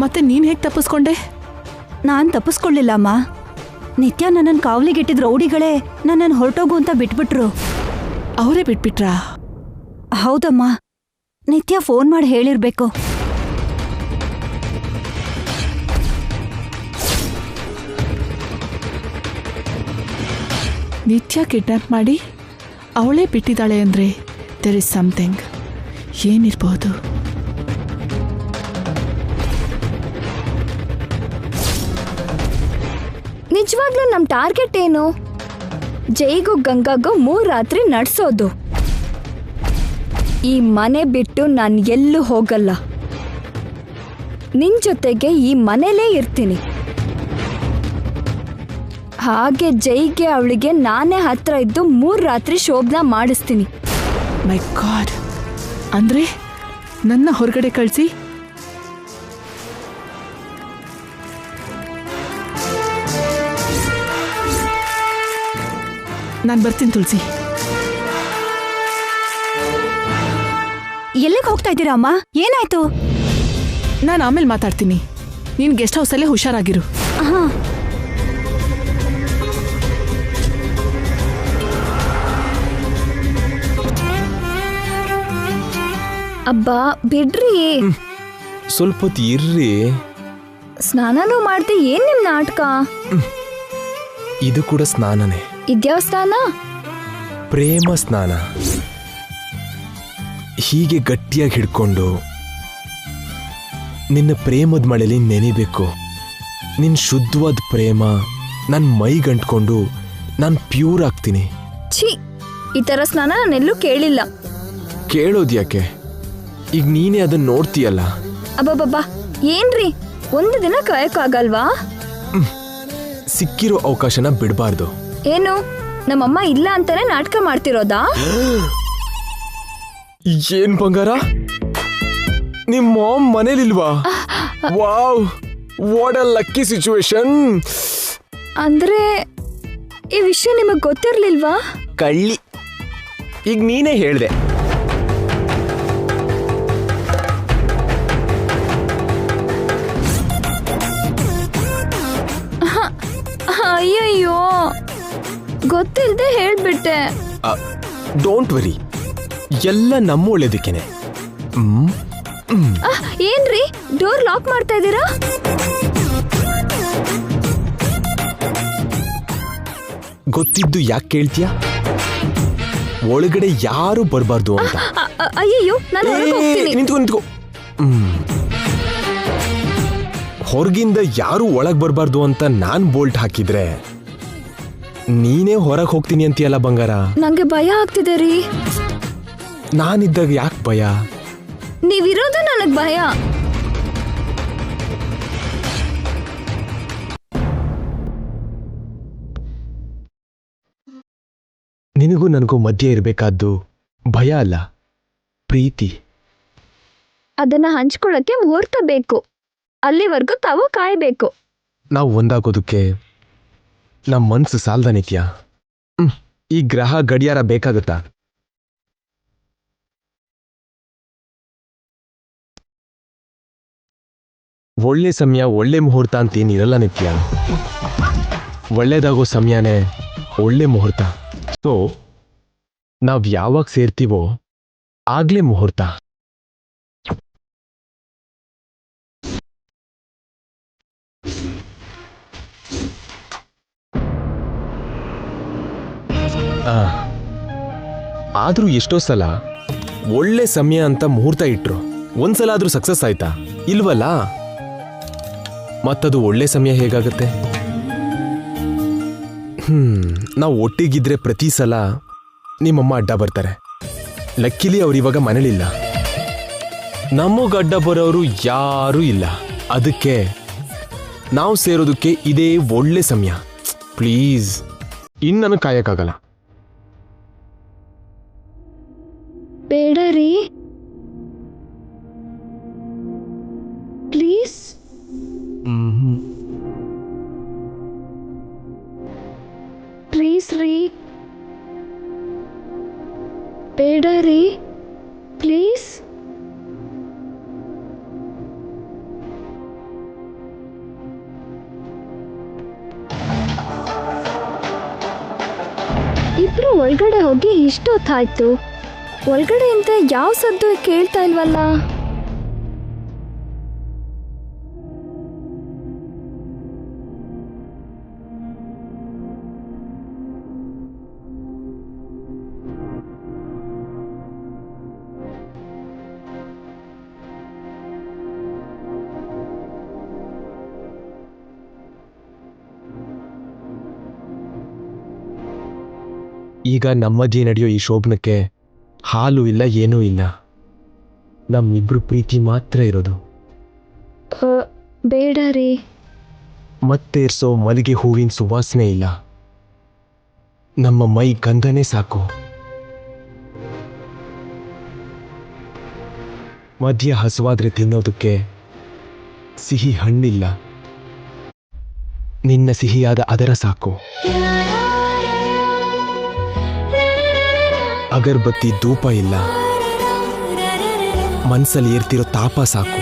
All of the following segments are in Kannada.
ಮತ್ತೆ ನೀನ್ ಹೇಗೆ ತಪ್ಪಿಸ್ಕೊಂಡೆ? ನಾನ್ ತಪ್ಪಿಸ್ಕೊಳ್ಳಿಲ್ಲಮ್ಮ. ನಿತ್ಯ ನನ್ನನ್ನು ಕಾವಲಿಗಿಟ್ಟಿದ್ ರೌಡಿಗಳೇ ನನ್ನನ್ನು ಹೊರಟೋಗು ಅಂತ ಬಿಟ್ಬಿಟ್ರು. ಅವರೇ ಬಿಟ್ಬಿಟ್ರಾ? ಹೌದಮ್ಮ, ನಿತ್ಯ ಫೋನ್ ಮಾಡಿ ಹೇಳಿರ್ಬೇಕು. ನಿತ್ಯ ಕಿಡ್ನಾಪ್ ಮಾಡಿ ಅವಳೇ ಬಿಟ್ಟಿದ್ದಾಳೆ ಅಂದ್ರೆ ದೇರ್ ಇಸ್ ಸಮಥಿಂಗ್. ಏನಿರ್ಬೋದು? ನಿಜವಾಗ್ಲೂ ನಮ್ ಟಾರ್ಗೆಟ್ ಏನು? ಜೈಗೂ ಗಂಗಾಗೂ 3 ರಾತ್ರಿ ನಡ್ಸೋದು. ಈ ಮನೆ ಬಿಟ್ಟು ನಾನು ಎಲ್ಲೂ ಹೋಗಲ್ಲ. ನಿನ್ ಜೊತೆಗೆ ಈ ಮನೇಲೇ ಇರ್ತೀನಿ. ಹಾಗೆ ಜೈಗೆ ಅವಳಿಗೆ ನಾನೇ ಹತ್ರ ಇದ್ದು 3 ರಾತ್ರಿ ಶೋಭನ ಮಾಡಿಸ್ತೀನಿ. ಮೈ ಗಾಡ್, ಅಂದ್ರೆ ನನ್ನ ಹೊರಗಡೆ ಕಳಿಸಿ ನಾನು ಬರ್ತೀನಿ. ತುಳಸಿ, ಎಲ್ಲಿಗೆ ಹೋಗ್ತಾ ಇದ್ದೀರಾ ಅಮ್ಮ? ಏನಾಯ್ತು? ನಾನು ಆಮೇಲೆ ಮಾತಾಡ್ತೀನಿ. ನೀನು ಗೆಸ್ಟ್ ಹೌಸಲ್ಲೇ ಹುಷಾರಾಗಿರು. ಅಬ್ಬಾ ಬಿಡ್ರಿ, ಸ್ವಲ್ಪ ಹೊತ್ತು ಇರ್ರಿ. ಸ್ನಾನನೂ ಮಾಡ್ದೆ. ಏನ್ ನಿಮ್ ನಾಟಕ? ಇದು ಕೂಡ ಸ್ನಾನನೇ. ಇದ್ಯಾವ ಸ್ನಾನ? ಪ್ರೇಮ ಸ್ನಾನ. ಹೀಗೆ ಗಟ್ಟಿಯಾಗಿ ಹಿಡ್ಕೊಂಡು ನಿನ್ನ ಪ್ರೇಮದ ಮಳೆಲಿ ನೆನಿಬೇಕು. ನಿನ್ನ ಶುದ್ಧವಾದ ಪ್ರೇಮ ನನ್ನ ಮೈಗಂಟ್ಕೊಂಡು ನಾನು ಪ್ಯೂರ್ ಆಗ್ತೀನಿ. ಛೀ, ಈ ತರ ಸ್ನಾನ ನಾನೆಲ್ಲೂ ಕೇಳಿಲ್ಲ. ಕೇಳೋದು ಯಾಕೆ? ಈಗ ನೀನೇ ಅದನ್ನ ನೋಡ್ತೀಯಲ್ಲ. ಅಬ್ಬಬ್ಬಬ್ಬಾ, ಏನ್ರಿ, ಒಂದು ದಿನ ಕಾಯಕ್ಕಾಗಲ್ವಾ? ಸಿಕ್ಕಿರೋ ಅವಕಾಶನ ಬಿಡಬಾರ್ದು. ಏನು, ನಮ್ಮಮ್ಮ ಇಲ್ಲ ಅಂತಾನೆ ನಾಟಕ ಮಾಡ್ತಿರೋದಾ? ಏನ್ ಬಂಗಾರ, ನಿಮ್ ಮಾಮ್ ಮನೇಲಿಲ್ವಾ? Wow, what a lucky situation. ಅಂದ್ರೆ ಈ ವಿಷಯ ನಿಮಗ್ ಗೊತ್ತಿರ್ಲಿಲ್ವಾ? ಕಳ್ಳಿ, ಈಗ ನೀನೇ ಹೇಳ್ದೆ. ಅಯ್ಯಯ್ಯೋ, ಗೊತ್ತಿಲ್ದೆ ಹೇಳ್ಬಿಟ್ಟೆ. ಡೋಂಟ್ ವರಿ, ಎಲ್ಲ ನಮ್ಮ ಒಳ್ಳೇದಕ್ಕೇನೆ. ಏನ್ರಿ, ಡೋರ್ ಲಾಕ್ ಮಾಡ್ತಾ ಇದ್ದೀರಾ? ಗೊತ್ತಿದ್ದು ಯಾಕೆ ಕೇಳ್ತೀಯ? ಒಳಗಡೆ ಯಾರು ಬರಬಾರ್ದು ಅಂತ. ಅಯ್ಯಯ್ಯೋ, ನಾನು ಹೋಗ್ತೀನಿ. ನಿಂತ್ಕೊ. ಹೊರಗಿಂದ ಯಾರು ಒಳಗ್ ಬರಬಾರ್ದು ಅಂತ ನಾನ್ ಬೋಲ್ಟ್ ಹಾಕಿದ್ರೆ ನೀನೇ ಹೊರಗೆ ಹೋಗ್ತೀನಿ ಅಂತೀಯಲ್ಲ ಬಂಗಾರ. ನಂಗೆ ಭಯ ಆಗ್ತಿದೆ ರೀ. ನಾನಿದ್ದಾಗ ಯಾಕೆ ಭಯ? ನೀವಿರೋದು ನನಗ್ ಭಯ. ನಿನಗೂ ನನಗೂ ಮಧ್ಯೆ ಇರಬೇಕಾದ್ದು ಭಯ ಅಲ್ಲ, ಪ್ರೀತಿ. ಅದನ್ನ ಹಂಚ್ಕೊಳ್ಳಕ್ಕೆ ಮುಹೂರ್ತ ಬೇಕು. ಅಲ್ಲಿವರೆಗೂ ತಾವು ಕಾಯ್ಬೇಕು. ನಾವು ಒಂದಾಗೋದಕ್ಕೆ ನಮ್ಮ ಮನ್ಸು ಸಾಲ್ದ ನಿತ್ಯ. ಈ ಗ್ರಹ ಗಡಿಯಾರ ಬೇಕಾಗುತ್ತಾ? ಒಳ್ಳೆ ಸಮಯ, ಒಳ್ಳೆ ಮುಹೂರ್ತ ಅಂತೇನಿರಲ್ಲ ನಿತ್ಯ. ಒಳ್ಳೇದಾಗೋ ಸಮಯನೇ ಒಳ್ಳೆ ಮುಹೂರ್ತ. ಸೊ ನಾವ್ ಯಾವಾಗ ಸೇರ್ತೀವೋ ಆಗ್ಲೇ ಮುಹೂರ್ತ. ಆದ್ರೂ ಎಷ್ಟೋ ಸಲ ಒಳ್ಳೆ ಸಮಯ ಅಂತ ಮುಹೂರ್ತ ಇಟ್ರು ಒಂದ್ಸಲ ಆದ್ರೂ ಸಕ್ಸಸ್ ಆಯ್ತಾ? ಇಲ್ವಲ್ಲ. ಮತ್ತದು ಒಳ್ಳೆ ಸಮಯ ಹೇಗಾಗತ್ತೆ? ನಾವು ಒಟ್ಟಿಗಿದ್ರೆ ಪ್ರತಿ ಸಲ ನಿಮ್ಮಮ್ಮ ಅಡ್ಡ ಬರ್ತಾರೆ. ಲಕ್ಕಿಲಿ ಅವ್ರಿವಾಗ ಮನೇಲಿಲ್ಲ. ನಮಗ್ ಅಡ್ಡ ಬರೋರು ಯಾರೂ ಇಲ್ಲ. ಅದಕ್ಕೆ ನಾವು ಸೇರೋದಕ್ಕೆ ಇದೇ ಒಳ್ಳೆ ಸಮಯ. ಪ್ಲೀಸ್, ಇನ್ನು ನನಗೆ ಕಾಯಕ್ಕಾಗಲ್ಲ. ಬೇಡ ರೀ, ಪ್ಲೀಸ್. ಪ್ಲೀಸ್ ರೀ, ಬೇಡ ರೀ, ಪ್ಲೀಸ್. ಒಳಗಡೆ ಹೋಗಿ ಇಷ್ಟೊತ್ತಾಯ್ತು, ಒಳಗಡೆಯಿಂದ ಯಾವ ಸದ್ದು ಕೇಳ್ತಾ ಇಲ್ವಲ್ಲ? ಈಗ ನಮ್ಮದಿ ನಡೆಯೋ ಈ ಶೋಭನಕ್ಕೆ ಹಾಲು ಇಲ್ಲ, ಏನೂ ಇಲ್ಲ. ನಮ್ಮಿಬ್ರು ಪ್ರೀತಿ ಮಾತ್ರ ಇರೋದು. ಬೇಡ ರೀ. ಮತ್ತೇರ್ಸೋ ಮಲ್ಲಿಗೆ ಹೂವಿನ ಸುವಾಸನೆ ಇಲ್ಲ. ನಮ್ಮ ಮೈ ಗಂಧನೇ ಸಾಕು. ಮಧ್ಯ ಹಸುವಾದ್ರೆ ತಿನ್ನೋದಕ್ಕೆ ಸಿಹಿ ಹಣ್ಣಿಲ್ಲ. ನಿನ್ನ ಸಿಹಿಯಾದ ಅದರ ಸಾಕು. ಅಗರ್ಬತ್ತಿ ಧೂಪ ಇಲ್ಲ. ಮನ್ಸಲ್ಲಿ ಏರ್ತಿರೋ ತಾಪ ಸಾಕು.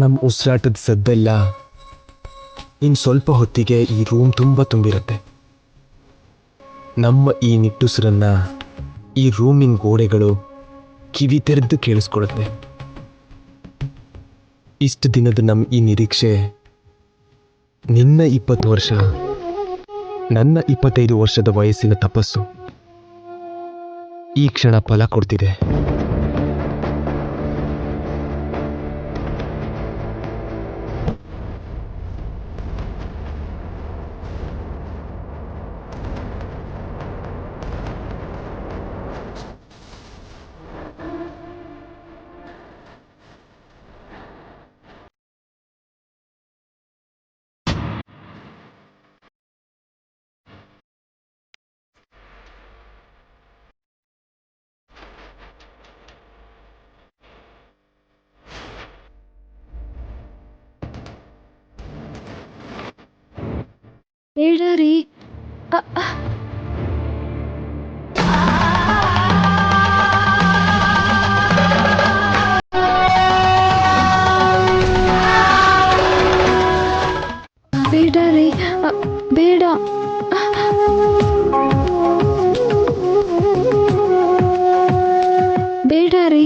ನಮ್ಮ ಉಸಿರಾಟದ ಸದ್ದೆಲ್ಲ ಇನ್ ಸ್ವಲ್ಪ ಹೊತ್ತಿಗೆ ಈ ರೂಮ್ ತುಂಬ ತುಂಬಿರುತ್ತೆ. ನಮ್ಮ ಈ ನಿಟ್ಟುಸಿರನ್ನ ಈ ರೂಮಿನ ಗೋಡೆಗಳು ಕಿವಿ ತೆರೆದು ಕೇಳಿಸ್ಕೊಡುತ್ತೆ. ಇಷ್ಟು ದಿನದ ನಮ್ಮ ಈ ನಿರೀಕ್ಷೆ ನಿನ್ನ 20 ವರ್ಷ, ನನ್ನ 25 ವರ್ಷದ ವಯಸ್ಸಿನ ತಪಸ್ಸು ಈ ಕ್ಷಣ ಫಲ ಕೊಡ್ತಿದೆ. ಬೇಡ ರೀ. ಬೇಡ ರೀ, ಬೇಡ. ಬೇಡ ರೀ.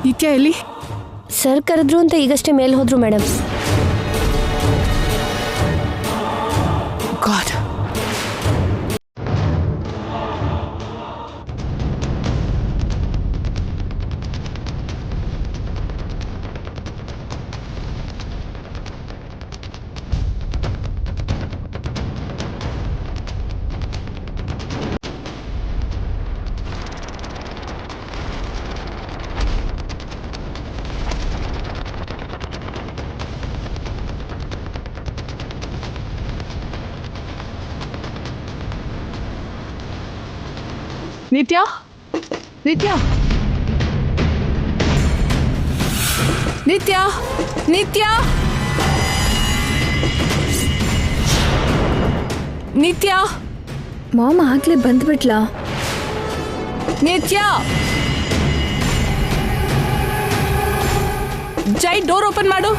ನಿತ್ಯ ಎಲ್ಲಿ? ಸರ್ ಕರೆದ್ರು ಅಂತ ಈಗಷ್ಟೇ ಮೇಲೆ ಹೋದ್ರು ಮೇಡಮ್. ಗಾಡ್. ನಿತ್ಯ, ನಿತ್ಯ, ನಿತ್ಯ, ನಿತ್ಯ, ನಿತ್ಯ. ಮಾಮ ಆಗ್ಲೇ ಬಂದ್ಬಿಟ್ಲಾ? ನಿತ್ಯ, ಜೈ ಡೋರ್ ಓಪನ್ ಮಾಡು.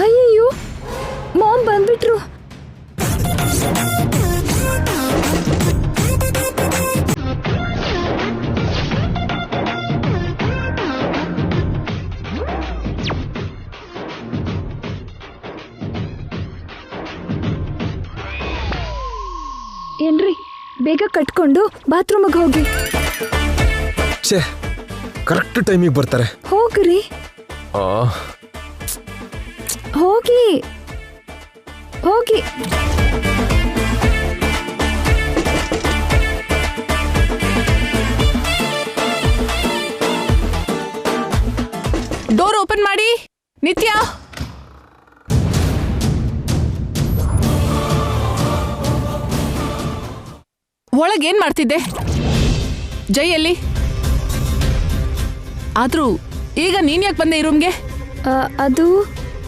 ಅಯ್ಯಯ್ಯೋ, ಮಾಮ್ ಬಂದ್ಬಿಟ್ರು. ಏನ್ರಿ, ಬೇಗ ಕಟ್ಕೊಂಡು ಬಾತ್ರೂಮಿಗೆ ಹೋಗಿ. ಛೇ, ಕರೆಕ್ಟ್ ಟೈಮಿಗೆ ಬರ್ತಾರೆ. ಹೋಗ್ರಿ, ಹೋಗಿ ಹೋಗಿ. ಮಾಡಿ. ನಿತ್ಯ, ಒಳಗೇನ್ ಮಾಡ್ತಿದ್ದೆ? ಜೈಯಲ್ಲಿ ಆದ್ರೂ ಈಗ ನೀನ್ ಯಾಕೆ ಬಂದೆ ಈ ರೂಮ್ಗೆ? ಅದು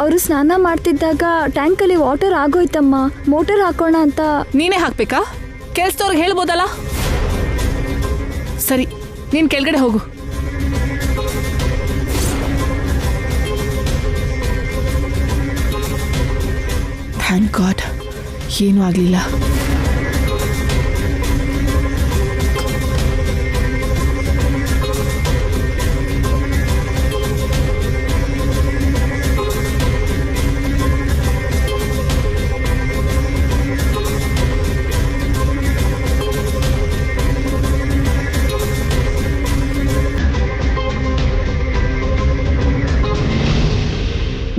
ಅವರು ಸ್ನಾನ ಮಾಡ್ತಿದ್ದಾಗ ಟ್ಯಾಂಕಲ್ಲಿ ವಾಟರ್ ಆಗೋಯ್ತಮ್ಮ. ಮೋಟರ್ ಹಾಕೋಣ ಅಂತ. ನೀನೇ ಹಾಕ್ಬೇಕಾ? ಕೆಲ್ಸದವ್ರಿಗೆ ಹೇಳ್ಬೋದಲ್ಲ. ಸರಿ, ನೀನ್ ಕೆಳಗಡೆ ಹೋಗು. ಥ್ಯಾಂಕ್ ಗಾಡ್, ಏನೂ ಆಗ್ಲಿಲ್ಲ.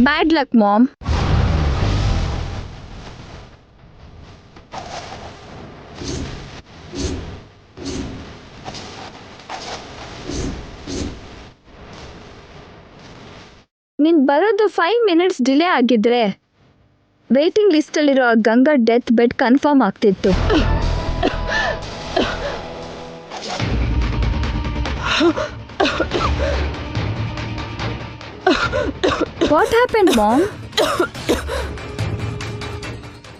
Bad luck mom. ನೀನ್ ಬರೋದು 5 ಮಿನಿಟ್ಸ್ ಡಿಲೇ ಆಗಿದ್ರೆ ವೇಟಿಂಗ್ ಲಿಸ್ಟಲ್ಲಿರೋ ಗಂಗಾ ಡೆತ್ ಬೆಡ್ ಕನ್ಫರ್ಮ್ ಆಗ್ತಿತ್ತು. What happened mom?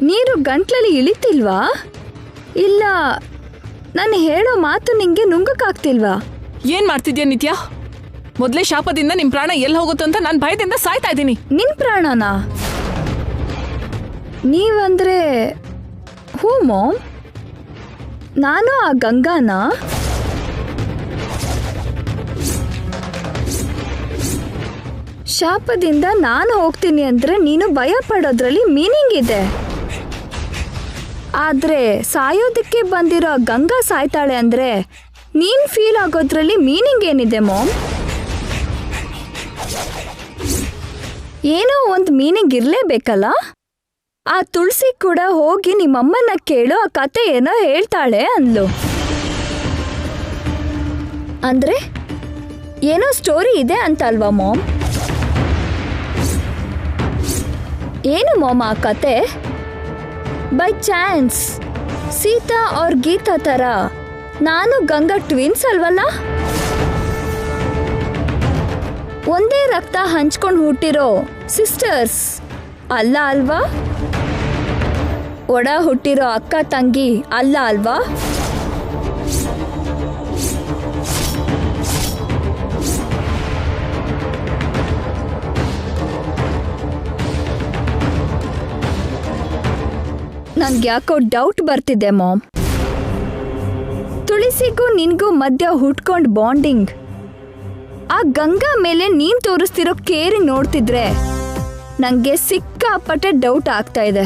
ನೀರು ಗಂಟ್ಲಲ್ಲಿ ಇಳಿತಿಲ್ವಾ? ಇಲ್ಲ ನಾನು ಹೇಳೋ ಮಾತು ನಿಂಗೆ ನುಂಗಕ್ಕಾಗ್ತಿಲ್ವಾ? ಏನ್ ಮಾಡ್ತಿದ್ಯಾ ನಿತ್ಯ? ಮೊದ್ಲೇ ಶಾಪದಿಂದ ನಿಮ್ ಪ್ರಾಣ ಎಲ್ಲಿ ಹೋಗುತ್ತೋ ಅಂತ ನಾನು ಭಯದಿಂದ ಸಾಯ್ತಾ ಇದ್ದೀನಿ. ನಿನ್ ಪ್ರಾಣನಾ? ನೀವಂದ್ರೆ ಹೂ ಮಾಮ್? ನಾನು ಆ ಗಂಗಾನ? ಶಾಪದಿಂದ ನಾನು ಹೋಗ್ತೀನಿ ಅಂದ್ರೆ ನೀನು ಭಯ ಪಡೋದ್ರಲ್ಲಿ ಮೀನಿಂಗ್ ಇದೆ. ಆದ್ರೆ ಸಾಯೋದಕ್ಕೆ ಬಂದಿರೋ ಗಂಗಾ ಸಾಯ್ತಾಳೆ ಅಂದ್ರೆ ನೀನ್ ಫೀಲ್ ಆಗೋದ್ರಲ್ಲಿ ಮೀನಿಂಗ್ ಏನಿದೆ ಮಾಮ್? ಏನೋ ಒಂದು ಮೀನಿಂಗ್ ಇರ್ಲೇಬೇಕಲ್ಲ. ಆ ತುಳಸಿ ಕೂಡ ಹೋಗಿ ನಿಮ್ಮಮ್ಮನ ಕೇಳು, ಆ ಕತೆ ಏನೋ ಹೇಳ್ತಾಳೆ ಅಂದ್ಲು. ಅಂದ್ರೆ ಏನೋ ಸ್ಟೋರಿ ಇದೆ ಅಂತ ಅಲ್ವಾ ಮಾಮ್? ಏನು ಮಾಮ್ ಆ ಕತೆ? ಬೈ ಚಾನ್ಸ್ ಸೀತಾ ಅವ್ರ ಗೀತಾ ಥರ ನಾನು ಗಂಗಾ ಟ್ವಿನ್ಸ್ ಅಲ್ವಲ್ಲ? ಒಂದೇ ರಕ್ತ ಹಂಚ್ಕೊಂಡು ಹುಟ್ಟಿರೋ ಸಿಸ್ಟರ್ಸ್ ಅಲ್ಲ ಅಲ್ವಾ? ಒಡ ಹುಟ್ಟಿರೋ ಅಕ್ಕ ತಂಗಿ ಅಲ್ಲ ಅಲ್ವಾ? ನನ್ಗ್ಯಾಕೋ ಡೌಟ್ ಬರ್ತಿದೆ ಮಾಮ್. ತುಳಸಿಗೂ ನಿನ್ಗೂ ಮಧ್ಯ ಹುಟ್ಕೊಂಡ್ ಬಾಂಡಿಂಗ್, ಆ ಗಂಗಾ ಮೇಲೆ ನೀನ್ ತೋರಿಸ್ತಿರೋ ಕೇರಿಂಗ್ ನೋಡ್ತಿದ್ರೆ ನಂಗೆ ಸಿಕ್ಕಾಪಟ್ಟೆ ಡೌಟ್ ಆಗ್ತಾ ಇದೆ.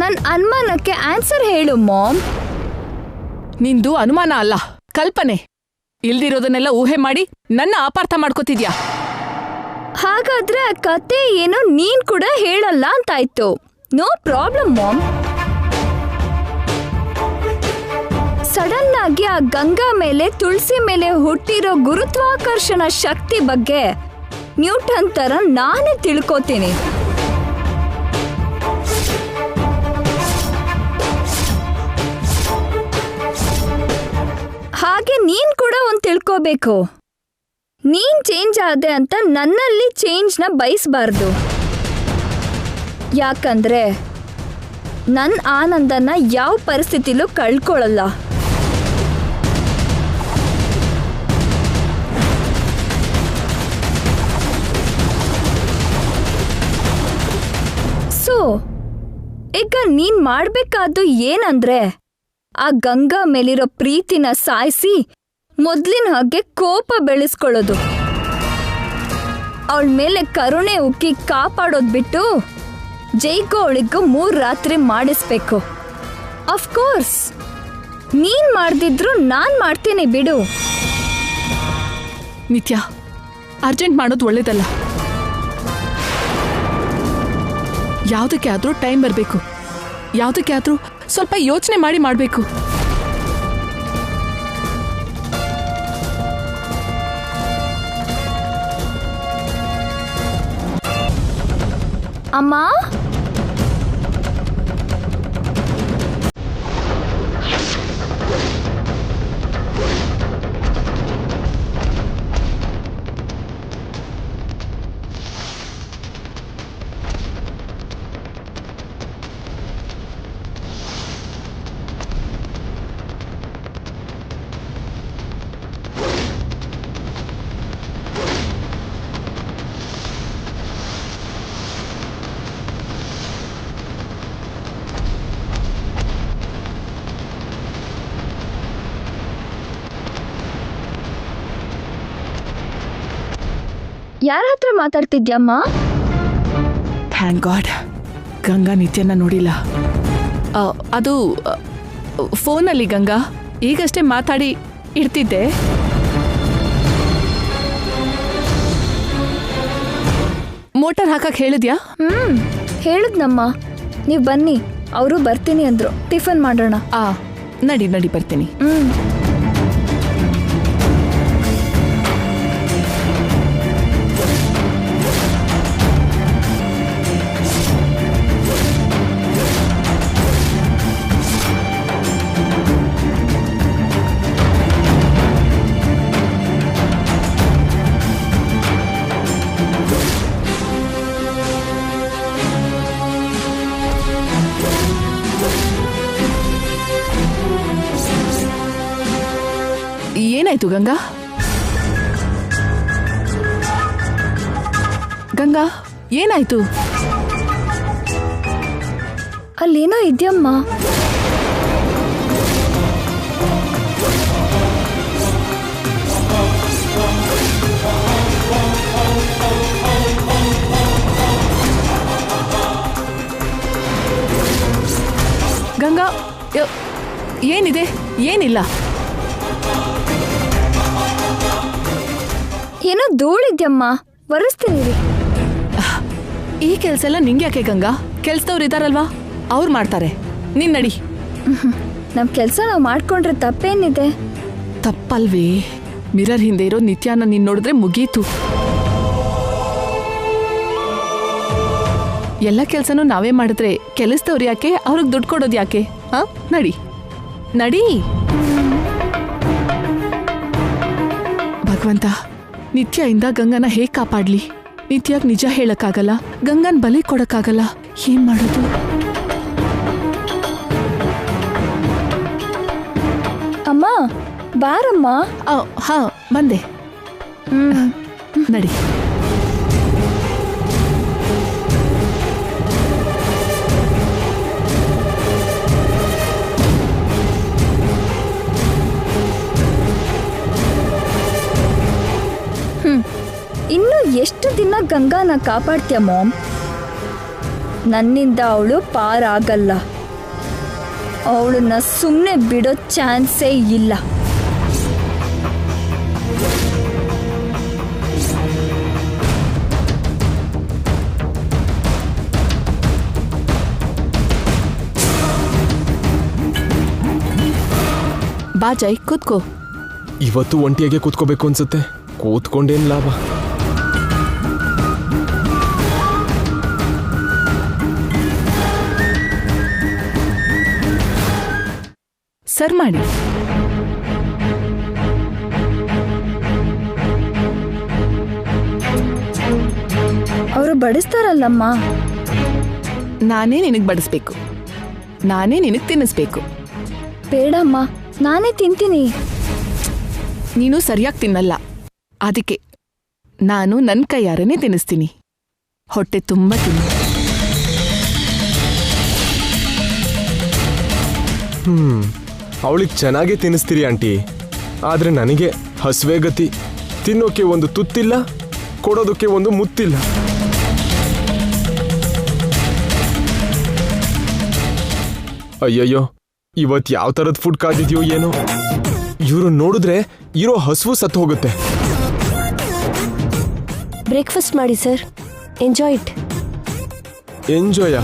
ನನ್ನ ಅನುಮಾನಕ್ಕೆ ಆನ್ಸರ್ ಹೇಳು ಮಾಮ್. ನಿಂದು ಅನುಮಾನ ಅಲ್ಲ, ಕಲ್ಪನೆ. ಇಲ್ದಿರೋದನ್ನೆಲ್ಲ ಊಹೆ ಮಾಡಿ ನನ್ನ ಅಪಾರ್ಥ ಮಾಡ್ಕೋತಿದ್ಯಾ. ಹಾಗಾದ್ರೆ ಆ ಕತೆ ಏನೋ ನೀನ್ ಕೂಡ ಹೇಳಲ್ಲ ಅಂತಾಯ್ತು. No problem mom. ಸಡನ್ ಆಗಿ ಆ ಗಂಗಾ ಮೇಲೆ ತುಳಸಿ ಮೇಲೆ ಹುಟ್ಟಿರೋ ಗುರುತ್ವಾಕರ್ಷಣ ಶಕ್ತಿ ಬಗ್ಗೆ ನ್ಯೂಟನ್ ತರ ನಾನೇ ತಿಳ್ಕೋತೀನಿ. ಹಾಗೆ ನೀನ್ ಕೂಡ ಒಂದ್ ತಿಳ್ಕೋಬೇಕು. ನೀನ್ ಚೇಂಜ್ ಆದೆ ಅಂತ ನನ್ನಲ್ಲಿ ಚೇಂಜ್ನ ಬಯಸಬಾರ್ದು. ಯಾಕಂದ್ರೆ ನನ್ನ ಆನಂದನ ಯಾವ ಪರಿಸ್ಥಿತಿಲೂ ಕಳ್ಕೊಳ್ಳಲ್ಲ. ಸೊ ಈಗ ನೀನ್ ಮಾಡ್ಬೇಕಾದ್ದು ಏನಂದ್ರೆ ಆ ಗಂಗಾ ಮೇಲಿರೋ ಪ್ರೀತಿನ ಸಾಯಿಸಿ ಮೊದ್ಲಿನ ಹಾಗೆ ಕೋಪ ಬೆಳೆಸ್ಕೊಳ್ಳೋದು. ಅವಳ ಮೇಲೆ ಕರುಣೆ ಉಕ್ಕಿ ಕಾಪಾಡೋದ್ ಬಿಟ್ಟು ಜೈಗೂ ಅವಳಿಗೂ 3 ರಾತ್ರಿ ಮಾಡಿಸ್ಬೇಕು. ಅಫ್ಕೋರ್ಸ್ ನೀನ್ ಮಾಡ್ದಿದ್ರು ನಾನ್ ಮಾಡ್ತೀನಿ ಬಿಡು. ನಿತ್ಯ, ಅರ್ಜೆಂಟ್ ಮಾಡೋದು ಒಳ್ಳೇದಲ್ಲ. ಯಾವುದಕ್ಕೆ ಆದರೂ ಟೈಮ್ ಬರಬೇಕು, ಯಾವುದಕ್ಕೆ ಆದರೂ ಸ್ವಲ್ಪ ಯೋಚನೆ ಮಾಡಿ ಮಾಡಬೇಕು. ಅಮ್ಮ, ಯಾರ ಹತ್ರ ಮಾತಾಡ್ತಿದ್ಯಮ್ಮ? ಥ್ಯಾಂಕ್ ಗಾಡ್ ಗಂಗಾ ನಿತ್ಯನ ನೋಡಿಲ್ಲ. ಅದು ಫೋನಲ್ಲಿ ಗಂಗಾ, ಈಗಷ್ಟೇ ಮಾತಾಡಿ ಇಡ್ತಿದ್ದೆ. ಮೋಟಾರ್ ಹಾಕಕ್ ಹೇಳಿದ್ಯಾ? ಹೇಳಿದ್ನಮ್ಮ. ನೀವು ಬನ್ನಿ, ಅವರು ಬರ್ತೀನಿ ಅಂದ್ರು. ಟಿಫನ್ ಮಾಡೋಣ. ನಡಿ ನಡಿ ಬರ್ತೀನಿ. ಏನಾಯ್ತು ಗಂಗಾ? ಗಂಗಾ ಏನಾಯ್ತು? ಅಲ್ಲೇನೋ ಇದೆಯಮ್ಮ. ಗಂಗಾ ಏನಿದೆ? ಏನಿಲ್ಲ. ಏನೋ ಧೂಳಿದ್ಯಮ್ಮ, ಒರೆಸ್ತೀನಿ. ಈ ಕೆಲ್ಸ ಎಲ್ಲ ನಿಂಗೆ ಯಾಕೆ ಗಂಗಾ? ಕೆಲ್ಸದವ್ರು ಇದಾರಲ್ವಾ, ಅವ್ರು ಮಾಡ್ತಾರೆ. ನೀನ್ ನಡಿ. ನಮ್ ಕೆಲ್ಸ ನಾವು ಮಾಡ್ಕೊಂಡ್ರೆ ತಪ್ಪೇನಿದೆ? ತಪ್ಪಲ್ವೇ? ಮಿರರ್ ಹಿಂದೆ ಇರೋ ನಿತ್ಯಾನ ನೀನ್ ನೋಡಿದ್ರೆ ಮುಗೀತು. ಎಲ್ಲ ಕೆಲ್ಸನೂ ನಾವೇ ಮಾಡಿದ್ರೆ ಕೆಲಸದವ್ರು ಯಾಕೆ? ಅವ್ರಿಗೆ ದುಡ್ಡು ಕೊಡೋದು ಯಾಕೆ? ನಡಿ ನಡಿ. ಭಗವಂತ, ನಿತ್ಯದಿಂದ ಗಂಗನ ಹೇಗ್ ಕಾಪಾಡ್ಲಿ? ನಿತ್ಯಾಗ್ ನಿಜ ಹೇಳಕ್ಕಾಗಲ್ಲ, ಗಂಗನ್ ಬಲಿ ಕೊಡಕ್ಕಾಗಲ್ಲ. ಏನ್ ಮಾಡೋದು? ಅಮ್ಮ ಬಾರಮ್ಮ. ಹಾ ಬಂದೆ. ನಡಿ. ಇನ್ನು ಎಷ್ಟು ದಿನ ಗಂಗಾನ ಕಾಪಾಡ್ತೀಯ ಮಾಮ್? ನನ್ನಿಂದ ಅವಳು ಪಾರಾಗಲ್ಲ. ಅವಳನ್ನ ಸುಮ್ಮನೆ ಬಿಡೋ ಚಾನ್ಸೇ ಇಲ್ಲ. ಬಾ ಜೈ, ಕೂತ್ಕೋ. ಇವತ್ತು ಒಂಟಿಯಾಗೆ ಕೂತ್ಕೋಬೇಕು ಅನ್ಸುತ್ತೆ. ಕೂತ್ಕೊಂಡೇನ್ ಲಾಭ? ಸರ್ ಮಾಡಿ. ಅವರು ಬಡಿಸ್ತಾರಲ್ಲಮ್ಮ. ನಾನೇ ನಿನಗ್ ಬಡಿಸ್ಬೇಕು, ನಾನೇ ನಿನಗ್ ತಿನ್ನಿಸ್ಬೇಕು. ಬೇಡಮ್ಮ, ನಾನೇ ತಿಂತೀನಿ. ನೀನು ಸರಿಯಾಗಿ ತಿನ್ನಲ್ಲ, ಅದಕ್ಕೆ ನಾನು ನನ್ನ ಕೈಯಾರನೇ ತಿನ್ನಿಸ್ತೀನಿ. ಹೊಟ್ಟೆ ತುಂಬ ತಿನ್ನು. ಅವಳಿಗೆ ಚೆನ್ನಾಗೇ ತಿನ್ನಿಸ್ತೀರಿ ಆಂಟಿ, ಆದ್ರೆ ನನಗೆ ಹಸುವೆ ಗತಿ. ತಿನ್ನೋಕೆ ಒಂದು ತುತ್ತಿಲ್ಲ, ಕೊಡೋದಕ್ಕೆ ಒಂದು ಮುತ್ತಿಲ್ಲ. ಅಯ್ಯಯ್ಯೋ, ಇವತ್ತು ಯಾವ ಥರದ ಫುಡ್ ಕಾದಿದ್ಯೋ ಏನೋ. ಇವರು ನೋಡಿದ್ರೆ ಇರೋ ಹಸುವು ಸತ್ತು ಹೋಗುತ್ತೆ. ಬ್ರೇಕ್ಫಾಸ್ಟ್ ಮಾಡಿ ಸರ್, ಎಂಜಾಯ್ ಇಟ್. ಎಂಜಾಯ